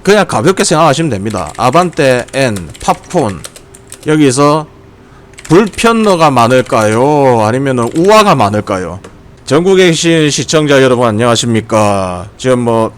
그냥 가볍게 생각하시면 됩니다. 아반떼 N, 팝콘 여기서 불편러가 많을까요? 아니면은 우아가 많을까요? 전국에 계신 시청자 여러분 안녕하십니까? 지금 뭐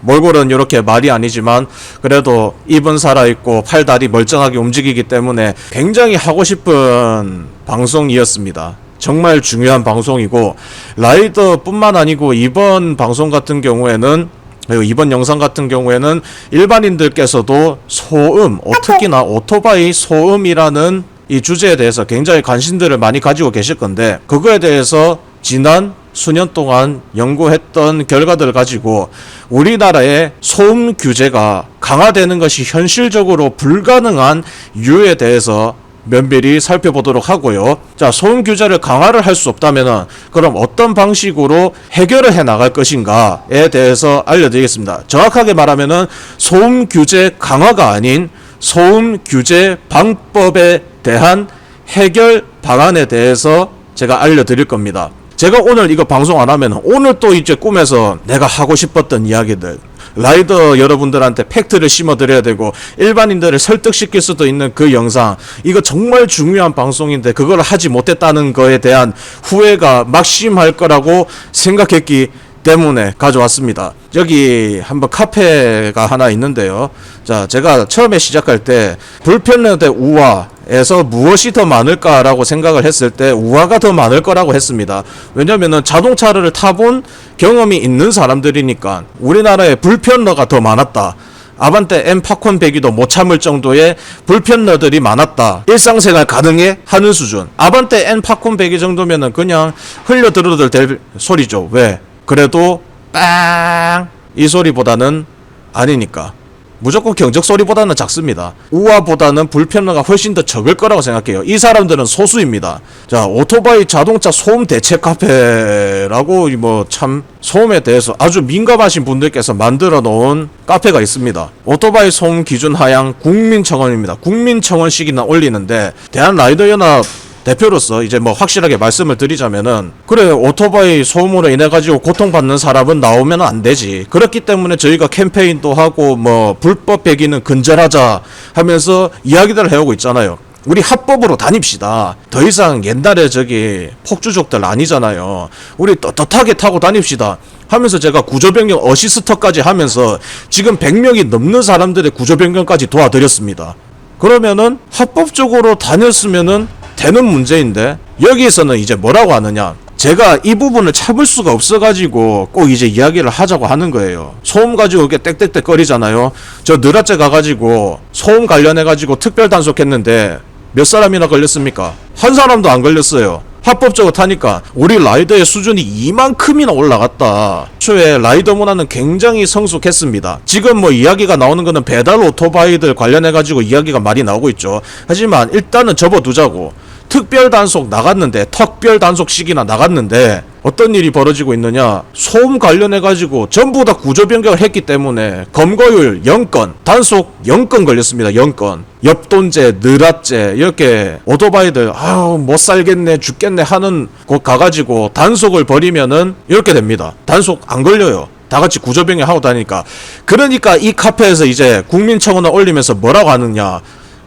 몰골은 이렇게 말이 아니지만 그래도 입은 살아있고 팔다리 멀쩡하게 움직이기 때문에 굉장히 하고 싶은 방송이었습니다. 정말 중요한 방송이고 라이더뿐만 아니고 이번 방송 같은 경우에는 그리고 이번 영상 같은 경우에는 일반인들께서도 소음, 특히나 오토바이 소음이라는 이 주제에 대해서 굉장히 관심들을 많이 가지고 계실 건데 그거에 대해서 지난 수년 동안 연구했던 결과들을 가지고 우리나라의 소음 규제가 강화되는 것이 현실적으로 불가능한 이유에 대해서 면밀히 살펴보도록 하고요. 자, 소음 규제를 강화를 할 수 없다면은 그럼 어떤 방식으로 해결을 해 나갈 것인가에 대해서 알려드리겠습니다. 정확하게 말하면은 소음 규제 강화가 아닌 소음 규제 방법에 대한 해결 방안에 대해서 제가 알려드릴 겁니다. 제가 오늘 이거 방송 안 하면 오늘 또 이제 꿈에서 내가 하고 싶었던 이야기들 라이더 여러분들한테 팩트를 심어드려야 되고 일반인들을 설득시킬 수도 있는 그 영상 이거 정말 중요한 방송인데 그걸 하지 못했다는 거에 대한 후회가 막심할 거라고 생각했기 때문에 가져왔습니다. 여기 한번 카페가 하나 있는데요. 자, 제가 처음에 시작할 때 불편러 대 우아에서 무엇이 더 많을까라고 생각을 했을 때 우아가 더 많을 거라고 했습니다. 왜냐면은 자동차를 타본 경험이 있는 사람들이니까 우리나라에 불편러가 더 많았다. 아반떼 M 팝콘 배기도 못 참을 정도의 불편러들이 많았다. 일상생활 가능해 하는 수준. 아반떼 N 팝콘 배기 정도면은 그냥 흘려 들어도 될 소리죠. 왜? 그래도 빵 이 소리보다는 아니니까 무조건 경적 소리보다는 작습니다. 우아보다는 불편러가 훨씬 더 적을 거라고 생각해요. 이 사람들은 소수입니다. 자, 오토바이 자동차 소음 대책 카페라고 뭐 참 소음에 대해서 아주 민감하신 분들께서 만들어 놓은 카페가 있습니다. 오토바이 소음 기준 하향 국민청원입니다. 국민청원식이나 올리는데 대한라이더연합 대표로서 이제 뭐 확실하게 말씀을 드리자면은 그래 오토바이 소음으로 인해 가지고 고통받는 사람은 나오면 안 되지. 그렇기 때문에 저희가 캠페인도 하고 뭐 불법 배기는 근절하자 하면서 이야기들을 해오고 있잖아요. 우리 합법으로 다닙시다. 더 이상 옛날에 저기 폭주족들 아니잖아요. 우리 떳떳하게 타고 다닙시다 하면서 제가 구조변경 어시스터까지 하면서 지금 100명이 넘는 사람들의 구조변경까지 도와드렸습니다. 그러면은 합법적으로 다녔으면은 되는 문제인데 여기에서는 이제 뭐라고 하느냐, 제가 이 부분을 참을 수가 없어가지고 꼭 이제 이야기를 하자고 하는 거예요. 소음 가지고 이렇게 땡땡땡 거리잖아요. 저 느라째 가가지고 소음 관련해가지고 특별 단속했는데 몇 사람이나 걸렸습니까? 한 사람도 안 걸렸어요. 합법적으로 타니까 우리 라이더의 수준이 이만큼이나 올라갔다. 초에 라이더 문화는 굉장히 성숙했습니다. 지금 뭐 이야기가 나오는 거는 배달 오토바이들 관련해가지고 이야기가 많이 나오고 있죠. 하지만 일단은 접어두자고. 특별 단속 나갔는데 특별 단속식이나 나갔는데 어떤 일이 벌어지고 있느냐, 소음 관련해가지고 전부 다 구조변경을 했기 때문에 검거율 0건, 단속 0건 걸렸습니다. 0건. 엽돈제, 느라째 이렇게 오토바이들 아유 못 살겠네 죽겠네 하는 곳 가가지고 단속을 벌이면은 이렇게 됩니다. 단속 안 걸려요. 다같이 구조변경 하고 다니니까. 그러니까 이 카페에서 이제 국민청원을 올리면서 뭐라고 하느냐,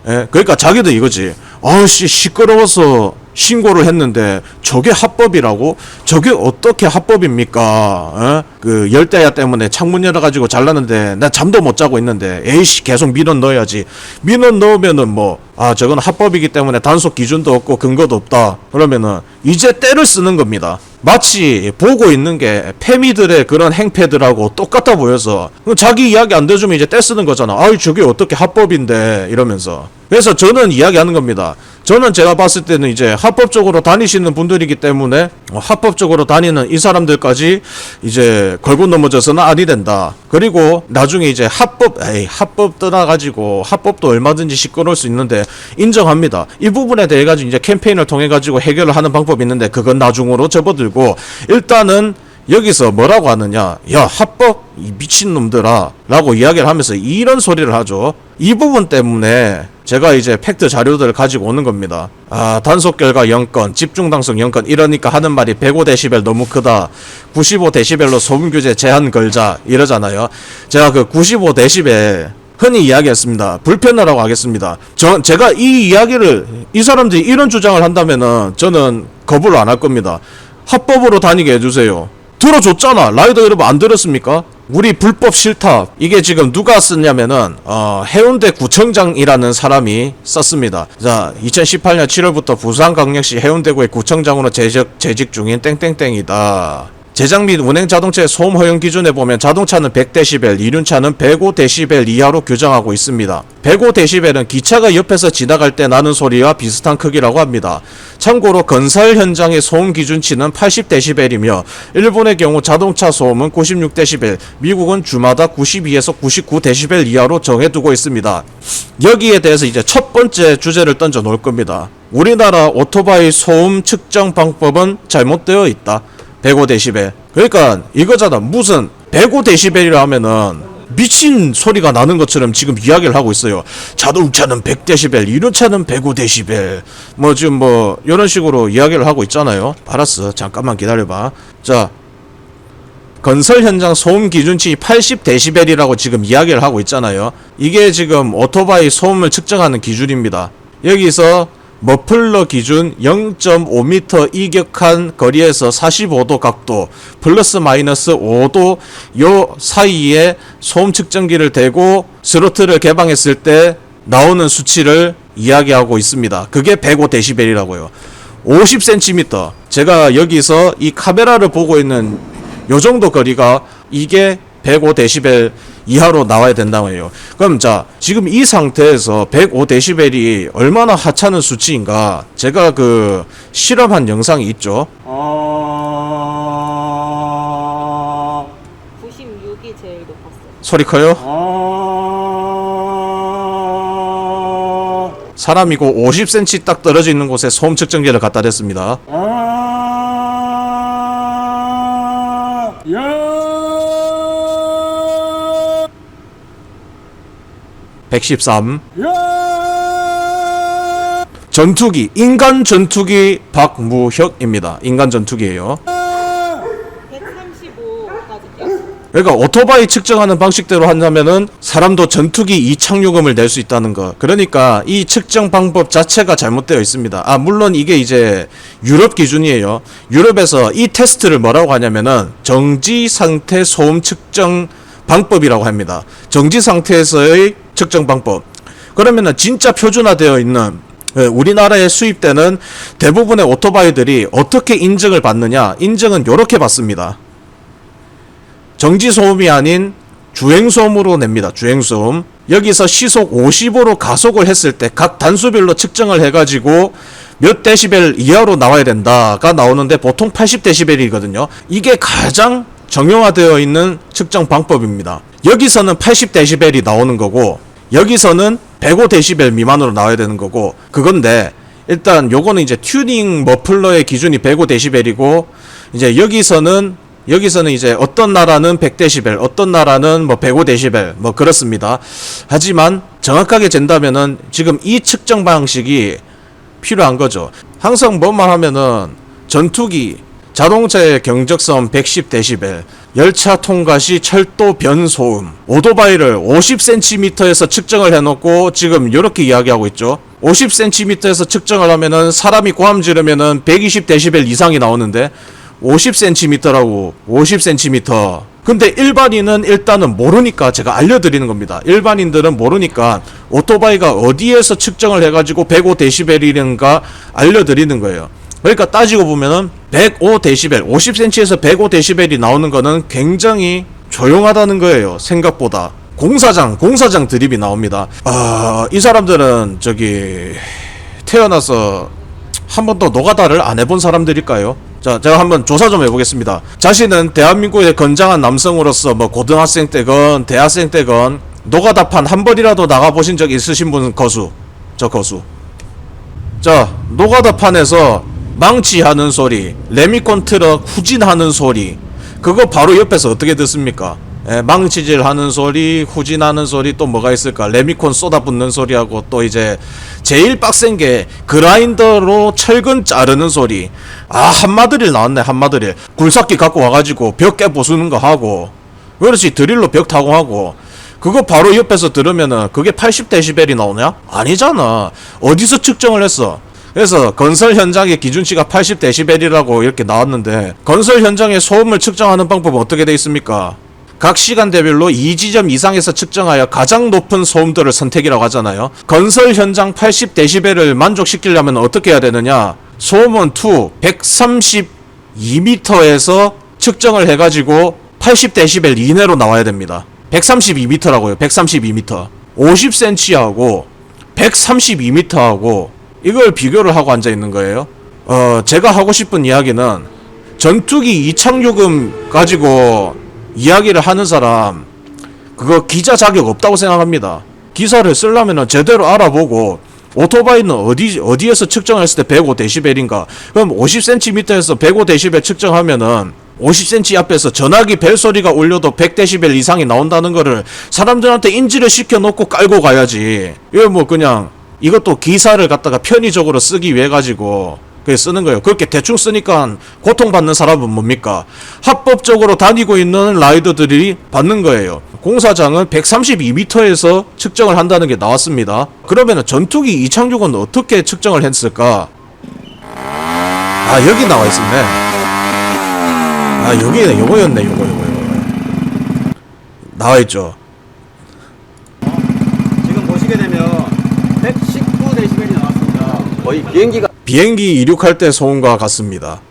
그러니까 자기도 이거지. 아씨 시끄러워서 신고를 했는데 저게 합법이라고? 저게 어떻게 합법입니까? 그 열대야 때문에 창문 열어가지고 잘랐는데 나 잠도 못 자고 있는데 에이씨 계속 민원 넣어야지. 민원 넣으면은 뭐 저건 합법이기 때문에 단속 기준도 없고 근거도 없다. 그러면은 이제 때를 쓰는 겁니다. 마치 보고 있는 게 패미들의 그런 행패들하고 똑같아 보여서 자기 이야기 안 돼주면 이제 때 쓰는 거잖아. 아이 저게 어떻게 합법인데 이러면서. 그래서 저는 이야기하는 겁니다. 저는 제가 봤을 때는 이제 합법적으로 다니시는 분들이기 때문에 합법적으로 다니는 이 사람들까지 이제 걸고 넘어져서는 아니 된다. 그리고 나중에 이제 합법 떠나가지고 합법도 얼마든지 시끄러울 수 있는데 인정합니다. 이 부분에 대해 가지고 이제 캠페인을 통해 가지고 해결을 하는 방법이 있는데 그건 나중으로 접어들고 일단은 여기서 뭐라고 하느냐, 야 합법 이 미친놈들아 라고 이야기를 하면서 이런 소리를 하죠. 이 부분 때문에 제가 이제 팩트 자료들을 가지고 오는 겁니다. 아, 단속결과 0건, 집중당속 0건, 이러니까 하는 말이 105dB 너무 크다, 95dB로 소음규제 제한 걸자 이러잖아요. 제가 그 95dB 흔히 이야기했습니다. 불편하라고 하겠습니다. 제가 이 이야기를, 이 사람들이 이런 주장을 한다면은 저는 거부를 안 할 겁니다. 합법으로 다니게 해주세요. 들어줬잖아. 라이더 여러분 안 들었습니까? 우리 불법 실탑, 이게 지금 누가 썼냐면은 해운대 구청장이라는 사람이 썼습니다. 자, 2018년 7월부터 부산광역시 해운대구의 구청장으로 재직 중인 땡땡땡이다. 제작 및 운행 자동차의 소음 허용 기준에 보면 자동차는 100dB, 이륜차는 105dB 이하로 규정하고 있습니다. 105dB는 기차가 옆에서 지나갈 때 나는 소리와 비슷한 크기라고 합니다. 참고로 건설 현장의 소음 기준치는 80dB이며 일본의 경우 자동차 소음은 96dB, 미국은 주마다 92에서 99dB 이하로 정해두고 있습니다. 여기에 대해서 이제 첫 번째 주제를 던져 놓을 겁니다. 우리나라 오토바이 소음 측정 방법은 잘못되어 있다. 105dB. 그러니까 이거잖아. 무슨 105dB이라 하면은 미친 소리가 나는 것처럼 지금 이야기를 하고 있어요. 자동차는 100dB, 이륜차는 105dB. 뭐 지금 뭐 이런 식으로 이야기를 하고 있잖아요. 알았어. 잠깐만 기다려봐. 자, 건설 현장 소음 기준치 80dB이라고 지금 이야기를 하고 있잖아요. 이게 지금 오토바이 소음을 측정하는 기준입니다. 여기서 머플러 기준 0.5m 이격한 거리에서 45도 각도 플러스 마이너스 5도 요 사이에 소음 측정기를 대고 스로틀을 개방했을 때 나오는 수치를 이야기하고 있습니다. 그게 105dB이라고요. 50cm, 제가 여기서 이 카메라를 보고 있는 요 정도 거리가 이게 105dB 이하로 나와야 된다고 해요. 그럼 자, 지금 이 상태에서 105dB이 얼마나 하찮은 수치인가, 제가 그 실험한 영상이 있죠. 96이 제일 높았어요. 소리 커요? 사람이고 50cm 딱 떨어져 있는 곳에 소음 측정기를 갖다 댔습니다. 113. 전투기, 인간 전투기 박무혁입니다. 인간 전투기예요. 135까지 뛰었어요. 그러니까 오토바이 측정하는 방식대로 한다면은 사람도 전투기 이착륙음을 낼 수 있다는 거. 그러니까 이 측정 방법 자체가 잘못되어 있습니다. 아, 물론 이게 이제 유럽 기준이에요. 유럽에서 이 테스트를 뭐라고 하냐면은 정지 상태 소음 측정 방법이라고 합니다. 정지 상태에서의 측정 방법. 그러면은 진짜 표준화되어 있는, 우리나라에 수입되는 대부분의 오토바이들이 어떻게 인증을 받느냐? 인증은 요렇게 받습니다. 정지 소음이 아닌 주행소음으로 냅니다. 주행소음. 여기서 시속 50으로 가속을 했을 때 각 단수별로 측정을 해가지고 몇 데시벨 이하로 나와야 된다가 나오는데 보통 80dB이거든요. 이게 가장 정형화되어 있는 측정 방법입니다. 여기서는 80dB이 나오는 거고 여기서는 105dB 미만으로 나와야 되는 거고, 그건데 일단 요거는 이제 튜닝 머플러의 기준이 105dB이고, 이제 여기서는 이제 어떤 나라는 100dB, 어떤 나라는 뭐 105dB 뭐 그렇습니다. 하지만 정확하게 잰다면은 지금 이 측정 방식이 필요한 거죠. 항상 뭐만 하면은 전투기, 자동차의 경적선 110dB, 열차 통과 시 철도 변소음, 오토바이를 50cm에서 측정을 해놓고 지금 이렇게 이야기하고 있죠. 50cm에서 측정을 하면은 사람이 고함 지르면은 120dB 이상이 나오는데 50cm라고. 50cm. 근데 일반인은 일단은 모르니까 제가 알려드리는 겁니다. 일반인들은 모르니까 오토바이가 어디에서 측정을 해가지고 105dB인가 알려드리는 거예요. 그러니까 따지고 보면은 105dB, 50cm에서 105dB이 나오는 거는 굉장히 조용하다는 거예요. 생각보다. 공사장 드립이 나옵니다. 이 사람들은 저기 태어나서 한 번도 노가다를 안 해본 사람들일까요? 자, 제가 한번 조사 좀 해보겠습니다. 자신은 대한민국의 건장한 남성으로서 뭐 고등학생 때건 대학생 때건 노가다판 한 번이라도 나가보신 적 있으신 분 거수. 저 거수. 자, 노가다판에서 망치하는 소리, 레미콘 트럭 후진하는 소리, 그 그거 바로 옆에서 어떻게 듣습니까? 예, 망치질 하는 소리, 후진하는 소리, 또 뭐가 있을까? 레미콘 쏟아붓는 소리하고, 또 이제 제일 빡센 게 그라인더로 철근 자르는 소리. 아, 한마드릴 나왔네. 한마드릴. 굴삭기 갖고 와가지고 벽 깨 부수는 거 하고, 그렇지, 드릴로 벽 타공하고. 그거 바로 옆에서 들으면은 그게 80dB이 나오냐? 아니잖아. 어디서 측정을 했어? 그래서 건설 현장의 기준치가 80dB이라고 이렇게 나왔는데, 건설 현장의 소음을 측정하는 방법은 어떻게 돼 있습니까? 각 시간대별로 2지점 이상에서 측정하여 가장 높은 소음도를 선택이라고 하잖아요. 건설 현장 80dB를 만족시키려면 어떻게 해야 되느냐? 소음원 2 132m에서 측정을 해가지고 80dB 이내로 나와야 됩니다. 132m라고요. 132m. 50cm하고 132m하고 이걸 비교를 하고 앉아 있는 거예요. 제가 하고 싶은 이야기는, 전투기 이착륙음 가지고 이야기를 하는 사람, 그거 기자 자격 없다고 생각합니다. 기사를 쓰려면 제대로 알아보고, 오토바이는 어디에서 측정했을 때 105dB인가? 그럼 50cm에서 105dB 측정하면은 50cm 앞에서 전화기 벨소리가 울려도 100dB 이상이 나온다는 거를 사람들한테 인지를 시켜놓고 깔고 가야지. 이거 뭐 그냥, 이것도 기사를 갖다가 편의적으로 쓰기 위해 가지고 그게 쓰는 거예요. 그렇게 대충 쓰니까 고통받는 사람은 뭡니까? 합법적으로 다니고 있는 라이더들이 받는 거예요. 공사장은 132m에서 측정을 한다는 게 나왔습니다. 그러면 전투기 이착륙은 어떻게 측정을 했을까? 아, 여기 나와 있었네. 아, 여기네. 요거였네. 요거 나와 있죠. 지금 보시게 되면 119dB이 나왔습니다. 거의 비행기 이륙할 때 소음과 같습니다.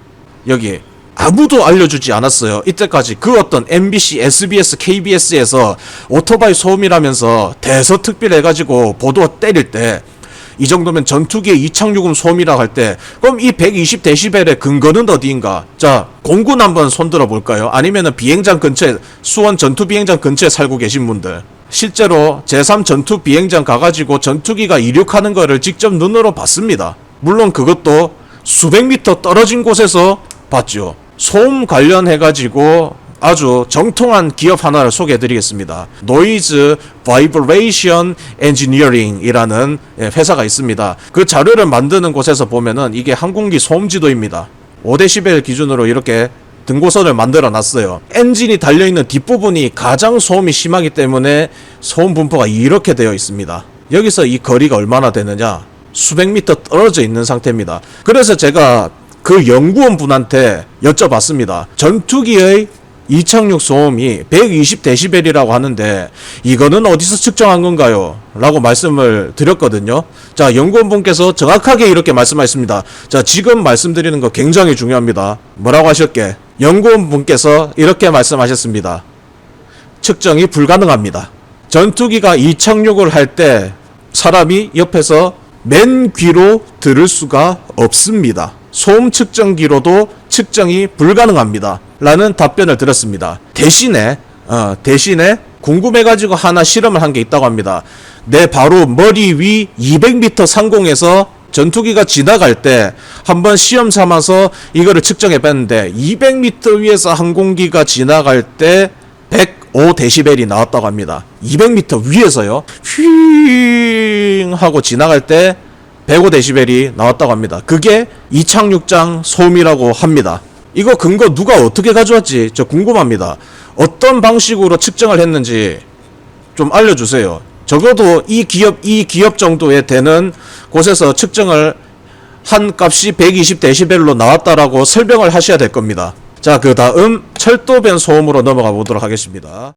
여기 아무도 알려주지 않았어요. 이때까지 그 어떤 MBC, SBS, KBS에서 오토바이 소음이라면서 대서특필해가지고 보도 때릴 때, 이 정도면 전투기의 이착륙음 소음이라고 할 때, 그럼 이 120dB의 근거는 어디인가? 자, 공군 한번 손들어 볼까요? 아니면은 비행장 근처에, 수원 전투 비행장 근처에 살고 계신 분들, 실제로 제3 전투 비행장 가가지고 전투기가 이륙하는 거를 직접 눈으로 봤습니다. 물론 그것도 수백 미터 떨어진 곳에서 봤죠. 소음 관련해가지고 아주 정통한 기업 하나를 소개해드리겠습니다. Noise Vibration Engineering 이라는 회사가 있습니다. 그 자료를 만드는 곳에서 보면은 이게 항공기 소음 지도입니다. 5dB 기준으로 이렇게 등고선을 만들어 놨어요. 엔진이 달려있는 뒷부분이 가장 소음이 심하기 때문에 소음 분포가 이렇게 되어 있습니다. 여기서 이 거리가 얼마나 되느냐? 수백 미터 떨어져 있는 상태입니다. 그래서 제가 그 연구원 분한테 여쭤봤습니다. 전투기의 이착륙 소음이 120dB이라고 하는데 이거는 어디서 측정한 건가요? 라고 말씀을 드렸거든요. 자, 연구원분께서 정확하게 이렇게 말씀하셨습니다. 자, 지금 말씀드리는 거 굉장히 중요합니다. 뭐라고 하셨게? 연구원분께서 이렇게 말씀하셨습니다. 측정이 불가능합니다. 전투기가 이착륙을 할 때 사람이 옆에서 맨 귀로 들을 수가 없습니다. 소음 측정기로도 측정이 불가능합니다. 라는 답변을 들었습니다. 대신에 궁금해가지고 하나 실험을 한 게 있다고 합니다. 내 바로 머리 위 200m 상공에서 전투기가 지나갈 때 한번 시험 삼아서 이거를 측정해 봤는데 200m 위에서 항공기가 지나갈 때 105dB이 나왔다고 합니다. 200m 위에서요. 휘잉 하고 지나갈 때 105dB이 나왔다고 합니다. 그게 이착륙장 소음이라고 합니다. 이거 근거 누가 어떻게 가져왔지? 저 궁금합니다. 어떤 방식으로 측정을 했는지 좀 알려주세요. 적어도 이 기업 정도에 되는 곳에서 측정을 한 값이 120dB로 나왔다라고 설명을 하셔야 될 겁니다. 자, 그 다음 철도변 소음으로 넘어가 보도록 하겠습니다.